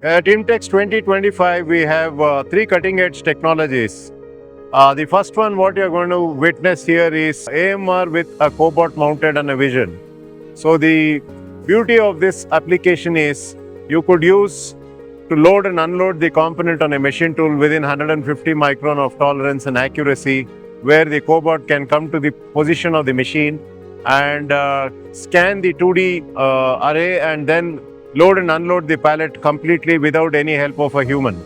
At IMTEX 2025, we have three cutting-edge technologies. The first one, what you're going to witness here is AMR with a cobot mounted on a vision. So the beauty of this application is you could use to load and unload the component on a machine tool within 150 micron of tolerance and accuracy, where the cobot can come to the position of the machine and scan the 2D array and then load and unload the pallet completely without any help of a human.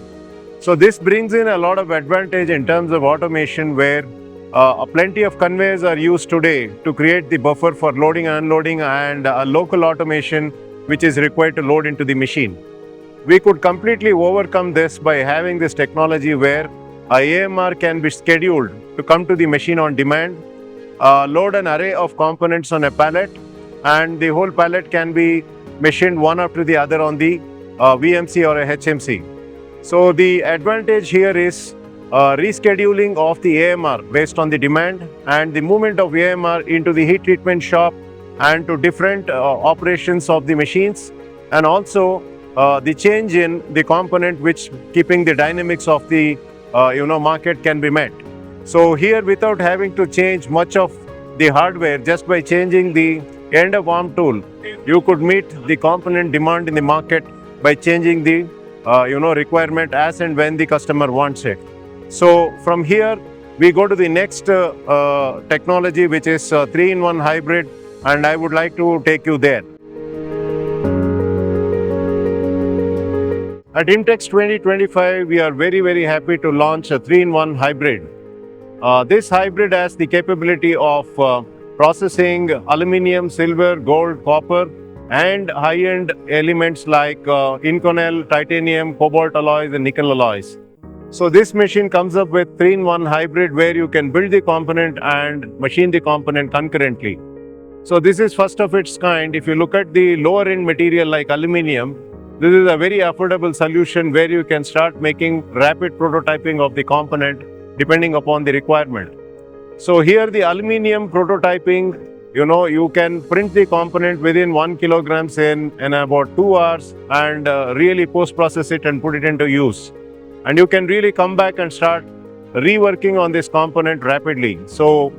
So this brings in a lot of advantage in terms of automation, where plenty of conveyors are used today to create the buffer for loading and unloading, and a local automation which is required to load into the machine. We could completely overcome this by having this technology where AMR can be scheduled to come to the machine on demand, load an array of components on a pallet, and the whole pallet can be machined one after the other on the VMC or a HMC. So the advantage here is rescheduling of the AMR based on the demand and the movement of AMR into the heat treatment shop and to different operations of the machines, and also the change in the component which keeping the dynamics of the market can be met. So here, without having to change much of the hardware, just by changing the end of arm tool, you could meet the component demand in the market by changing the requirement as and when the customer wants it. So from here we go to the next technology, which is 3-in-1 hybrid, and I would like to take you there. At IMTEX 2025, we are very happy to launch a 3-in-1 hybrid. This hybrid has the capability of processing aluminum, silver, gold, copper, and high-end elements like Inconel, titanium, cobalt alloys, and nickel alloys. So this machine comes up with 3-in-1 hybrid, where you can build the component and machine the component concurrently. So this is first of its kind. If you look at the lower end material like aluminum, this is a very affordable solution where you can start making rapid prototyping of the component depending upon the requirement. So here the aluminum prototyping, you can print the component within 1 kilogram in about 2 hours and really post-process it and put it into use. And you can really come back and start reworking on this component rapidly. So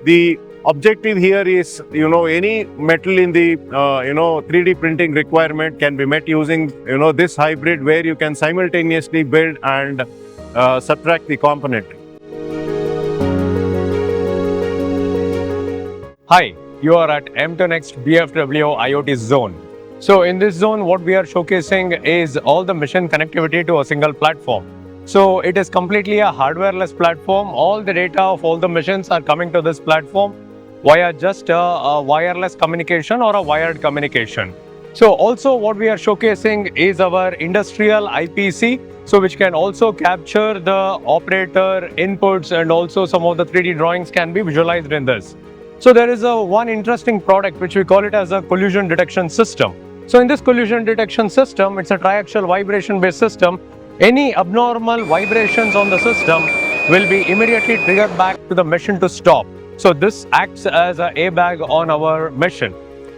the objective here is, any metal in the 3D printing requirement can be met using this hybrid, where you can simultaneously build and subtract the component. Hi, you are at M2NXT BFW IoT zone. So in this zone, what we are showcasing is all the mission connectivity to a single platform. So it is completely a hardwareless platform. All the data of all the missions are coming to this platform via just a wireless communication or a wired communication. So also what we are showcasing is our industrial IPC, so which can also capture the operator inputs, and also some of the 3D drawings can be visualized in this. So there is one interesting product which we call it as a collision detection system. So in this collision detection system, it's a triaxial vibration based system. Any abnormal vibrations on the system will be immediately triggered back to the machine to stop. So this acts as an airbag on our machine.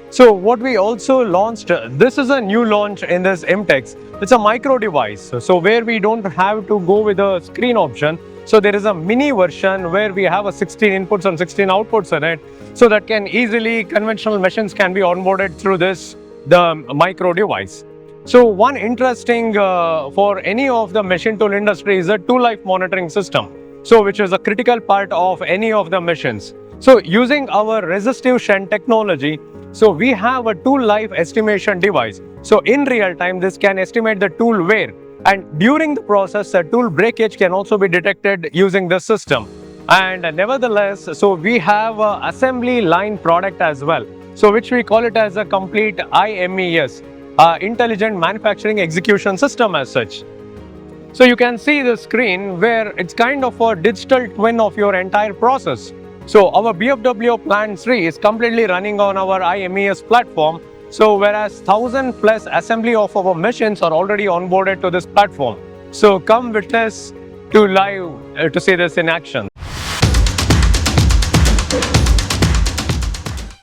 So what we also launched, this is a new launch in this IMTEX. It's a micro device. So where we don't have to go with a screen option. So there is a mini version where we have a 16 inputs and 16 outputs in it. So that can easily, conventional machines can be onboarded through the micro device. So one interesting for any of the machine tool industry is a tool life monitoring system. So which is a critical part of any of the machines. So using our resistive shunt technology, so we have a tool life estimation device. So in real time, this can estimate the tool wear. And during the process, a tool breakage can also be detected using this system. And nevertheless, so we have an assembly line product as well. So which we call it as a complete IMES, Intelligent Manufacturing Execution System as such. So you can see the screen where it's kind of a digital twin of your entire process. So our BFW Plant 3 is completely running on our IMES platform. So whereas 1,000+ assembly of our machines are already onboarded to this platform. So come witness to live to see this in action.